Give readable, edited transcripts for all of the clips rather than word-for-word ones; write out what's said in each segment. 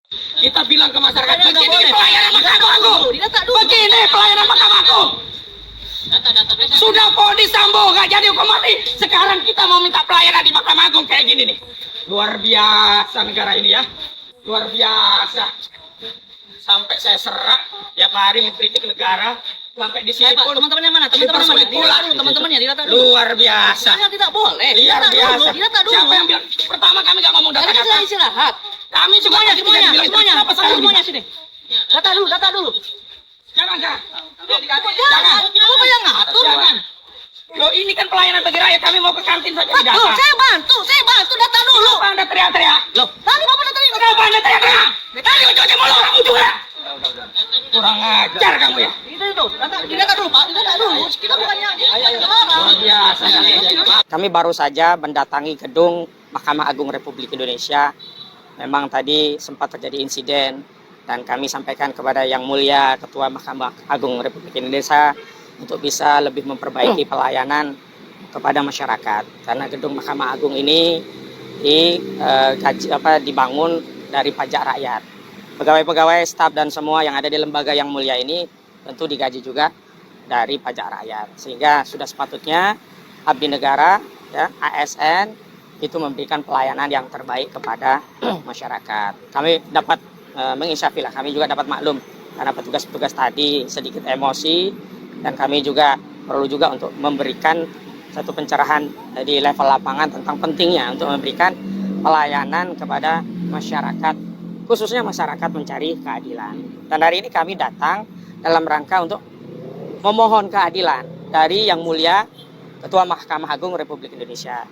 Kita bilang ke masyarakat, begini pelayanan Mahkamah Agung. Begini pelayanan Mahkamah Agung. Sudah vonis Sambo gak jadi hukum mati. Sekarang kita mau minta pelayanan di Mahkamah Agung kayak gini nih. Luar biasa negara ini ya. Luar biasa. Sampai saya serak tiap hari mengkritik negara. Sampai di sini pun teman-temannya mana? Teman-temannya mana? Teman-temannya didata dulu. Luar biasa. Saya tidak boleh. Luar biasa. Didata dulu. Siapa yang bilang? Pertama kami gak ngomong data. Kita istirahat. Kami juga Semuanya sini. Data dulu. Jangan. Jangan. Apa yang ngatur? Jangan. Loh ini kan pelayanan bagi rakyat, kami mau ke kantin saja di Betul, data. saya bantu data dulu. Kenapa Anda teriak-teriak? Loh, tadi Bapak datang ini. Kenapa Anda teriak-teriak? Tadi ujungnya mulu kamu juga. Kurang ajar kamu ya. Itu, data dulu Pak, data dulu. Kita bukannya Luar biasa. Kami baru saja mendatangi gedung Mahkamah Agung Republik Indonesia. Memang tadi sempat terjadi insiden dan kami sampaikan kepada Yang Mulia Ketua Mahkamah Agung Republik Indonesia untuk bisa lebih memperbaiki pelayanan kepada masyarakat, karena gedung Mahkamah Agung ini dibangun dari pajak rakyat. Pegawai-pegawai, staf dan semua yang ada di lembaga yang mulia ini tentu digaji juga dari pajak rakyat, sehingga sudah sepatutnya abdi negara ya, ASN itu memberikan pelayanan yang terbaik kepada masyarakat. Kami dapat menginsyafillah, kami juga dapat maklum karena petugas-petugas tadi sedikit emosi, dan kami juga perlu juga untuk memberikan satu pencerahan di level lapangan tentang pentingnya untuk memberikan pelayanan kepada masyarakat, khususnya masyarakat mencari keadilan. Dan hari ini kami datang dalam rangka untuk memohon keadilan dari Yang Mulia Ketua Mahkamah Agung Republik Indonesia.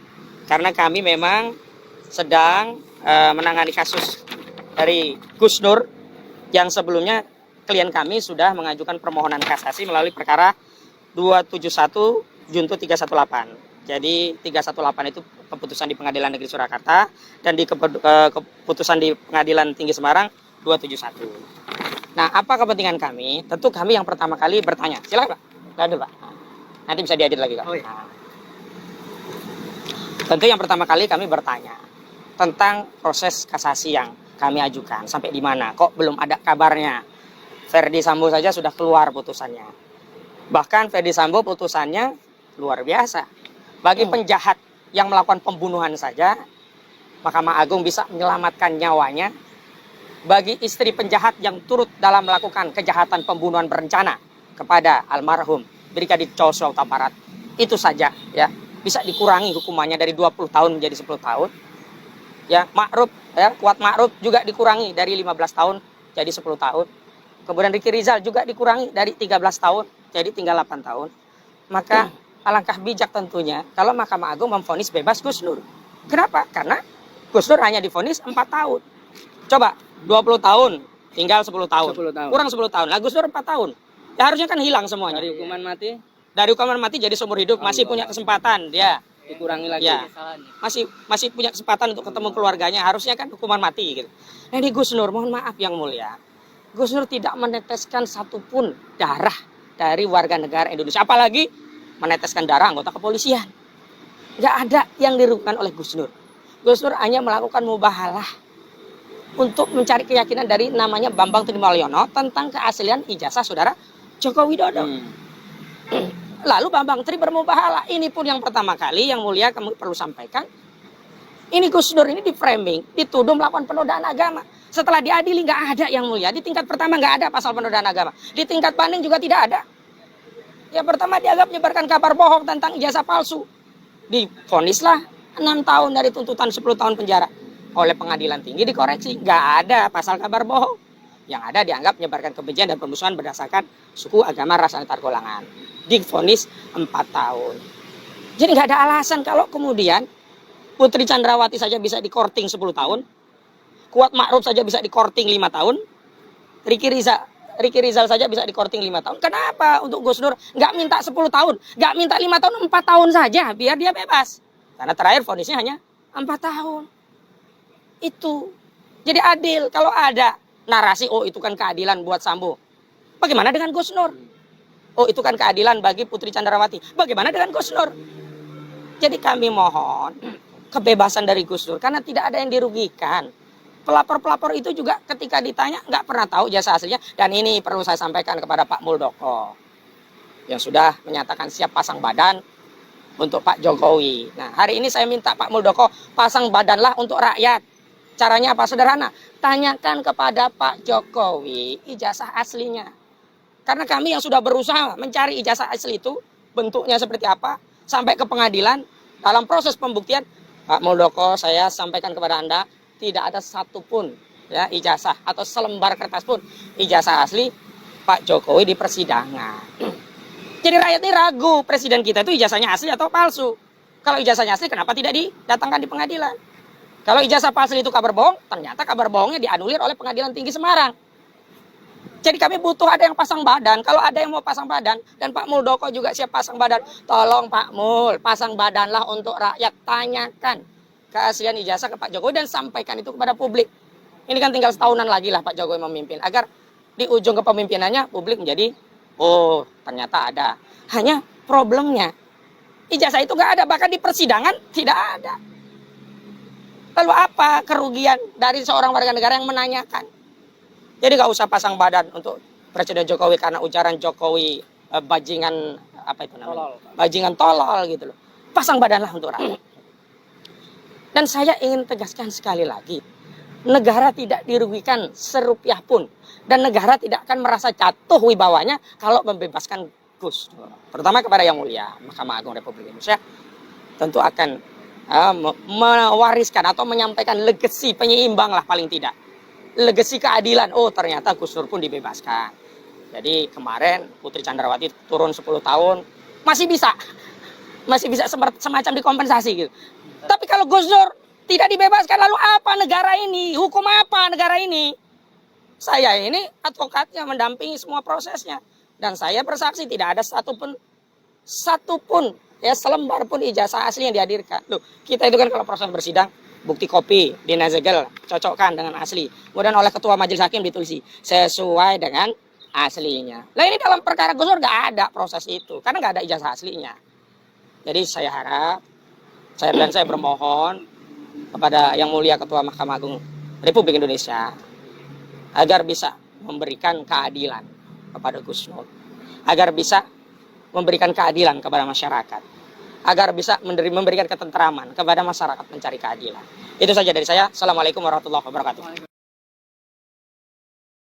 Karena kami memang sedang menangani kasus dari Gus Nur yang sebelumnya klien kami sudah mengajukan permohonan kasasi melalui perkara 271 Junto 318. Jadi 318 itu keputusan di Pengadilan Negeri Surakarta, dan di keputusan di Pengadilan Tinggi Semarang 271. Nah, apa kepentingan kami? Tentu kami yang pertama kali bertanya. Silakan Pak. Lalu Pak. Nanti bisa diedit lagi Pak. Tentu yang pertama kali kami bertanya tentang proses kasasi yang kami ajukan sampai di mana. Kok belum ada kabarnya? Ferdi Sambo saja sudah keluar putusannya. Bahkan Ferdi Sambo putusannya luar biasa. Bagi penjahat yang melakukan pembunuhan saja, Mahkamah Agung bisa menyelamatkan nyawanya. Bagi istri penjahat yang turut dalam melakukan kejahatan pembunuhan berencana kepada almarhum Brigadir Joshua Huta Barat, itu saja ya bisa dikurangi hukumannya dari 20 tahun menjadi 10 tahun. Ya, Ma'ruf ya, Kuat Ma'ruf juga dikurangi dari 15 tahun jadi 10 tahun. Kemudian Ricky Rizal juga dikurangi dari 13 tahun jadi tinggal 8 tahun. Maka alangkah bijak tentunya kalau Mahkamah Agung memvonis bebas Gus Nur. Kenapa? Karena Gus Nur hanya divonis 4 tahun. Coba 20 tahun tinggal 10 tahun. 10 tahun. Kurang 10 tahun. Lah Gus Nur 4 tahun. Ya harusnya kan hilang semuanya. Dari hukuman mati Dari hukuman mati jadi seumur hidup, masih punya kesempatan dia. dikurangi lagi. Ya. Masih punya kesempatan untuk ketemu keluarganya, harusnya kan hukuman mati gitu. Nah, ini Gus Nur, mohon maaf Yang Mulia. Gus Nur tidak meneteskan satupun darah dari warga negara Indonesia, apalagi meneteskan darah anggota kepolisian. Nggak ada yang dirugikan oleh Gus Nur. Gus Nur hanya melakukan mubahalah untuk mencari keyakinan dari namanya Bambang Trimulyono tentang keaslian ijazah saudara Joko Widodo. Lalu Bambang Tri bermubahalah. Ini pun yang pertama kali Yang Mulia kamu perlu sampaikan. Ini Gus Nur ini di framing, dituduh melakukan penodaan agama. Setelah diadili nggak ada Yang Mulia. Di tingkat pertama nggak ada pasal penodaan agama. Di tingkat banding juga tidak ada. Yang pertama dianggap menyebarkan kabar bohong tentang ijazah palsu. Divonislah 6 tahun dari tuntutan 10 tahun penjara. Oleh pengadilan tinggi dikoreksi. Nggak ada pasal kabar bohong. Yang ada dianggap menyebarkan kebencian dan permusuhan berdasarkan suku, agama, ras, antar golongan. Divonis 4 tahun. Jadi nggak ada alasan kalau kemudian Putri Chandrawati saja bisa dikorting 10 tahun. Kuat Ma'ruf saja bisa dikorting 5 tahun. Ricky Rizal saja bisa dikorting 5 tahun. Kenapa untuk Gus Nur nggak minta 10 tahun? Nggak minta 5 tahun, 4 tahun saja biar dia bebas. Karena terakhir vonisnya hanya 4 tahun. Itu. Jadi adil kalau ada narasi, oh itu kan keadilan buat Sambo. Bagaimana dengan Gus Nur? Oh itu kan keadilan bagi Putri Chandrawati. Bagaimana dengan Gus Nur? Jadi kami mohon kebebasan dari Gus Nur karena tidak ada yang dirugikan. pelapor-pelapor itu juga ketika ditanya nggak pernah tahu ijazah aslinya. Dan ini perlu saya sampaikan kepada Pak Muldoko yang sudah menyatakan siap pasang badan untuk Pak Jokowi. Nah, hari ini saya minta Pak Muldoko pasang badanlah untuk rakyat. Caranya apa? Sederhana. Tanyakan kepada Pak Jokowi ijazah aslinya. Karena kami yang sudah berusaha mencari ijazah asli itu, bentuknya seperti apa, sampai ke pengadilan, dalam proses pembuktian, Pak Muldoko, saya sampaikan kepada Anda, tidak ada satupun ya, ijazah atau selembar kertas pun ijazah asli Pak Jokowi di persidangan. Jadi rakyat ini ragu presiden kita itu ijazahnya asli atau palsu. Kalau ijazahnya asli, kenapa tidak didatangkan di pengadilan? Kalau ijazah palsu itu kabar bohong, ternyata kabar bohongnya dianulir oleh Pengadilan Tinggi Semarang. Jadi kami butuh ada yang pasang badan. Kalau ada yang mau pasang badan, dan Pak Muldoko juga siap pasang badan, tolong Pak Mul, pasang badanlah untuk rakyat. Tanyakan keaslian ijazah ke Pak Jokowi dan sampaikan itu kepada publik. Ini kan tinggal setahunan lagi lah Pak Jokowi memimpin. Agar di ujung kepemimpinannya publik menjadi, oh ternyata ada. Hanya problemnya, ijazah itu nggak ada, bahkan di persidangan tidak ada. Lalu apa kerugian dari seorang warga negara yang menanyakan? Jadi nggak usah pasang badan untuk Presiden Jokowi karena ujaran Jokowi bajingan apa itu namanya? Bajingan tolol gitu loh. Pasang badanlah untuk rakyat. Dan saya ingin tegaskan sekali lagi, negara tidak dirugikan serupiah pun, dan negara tidak akan merasa jatuh wibawanya kalau membebaskan Gus Dur. Terutama kepada Yang Mulia Mahkamah Agung Republik Indonesia tentu akan mewariskan atau menyampaikan legasi penyeimbang lah paling tidak. Legasi keadilan, oh ternyata Gus Dur pun dibebaskan. Jadi kemarin Putri Chandrawati turun 10 tahun, masih bisa semacam dikompensasi gitu. Tapi kalau Gus Dur tidak dibebaskan, lalu apa negara ini? Hukum apa negara ini? Saya ini advokatnya, mendampingi semua prosesnya. Dan saya bersaksi tidak ada satupun ya selembar pun ijazah asli yang dihadirkan. Loh, kita itu kan kalau proses bersidang, bukti kopi di Nazegel cocokkan dengan asli. Kemudian oleh ketua majelis hakim ditulisi sesuai dengan aslinya. Nah ini dalam perkara Gus Dur nggak ada proses itu karena nggak ada ijazah aslinya. Jadi saya harap, saya bermohon kepada Yang Mulia Ketua Mahkamah Agung Republik Indonesia agar bisa memberikan keadilan kepada Gus Dur, agar bisa memberikan keadilan kepada masyarakat, agar bisa memberikan ketentraman kepada masyarakat mencari keadilan. Itu saja dari saya. Assalamualaikum warahmatullahi wabarakatuh.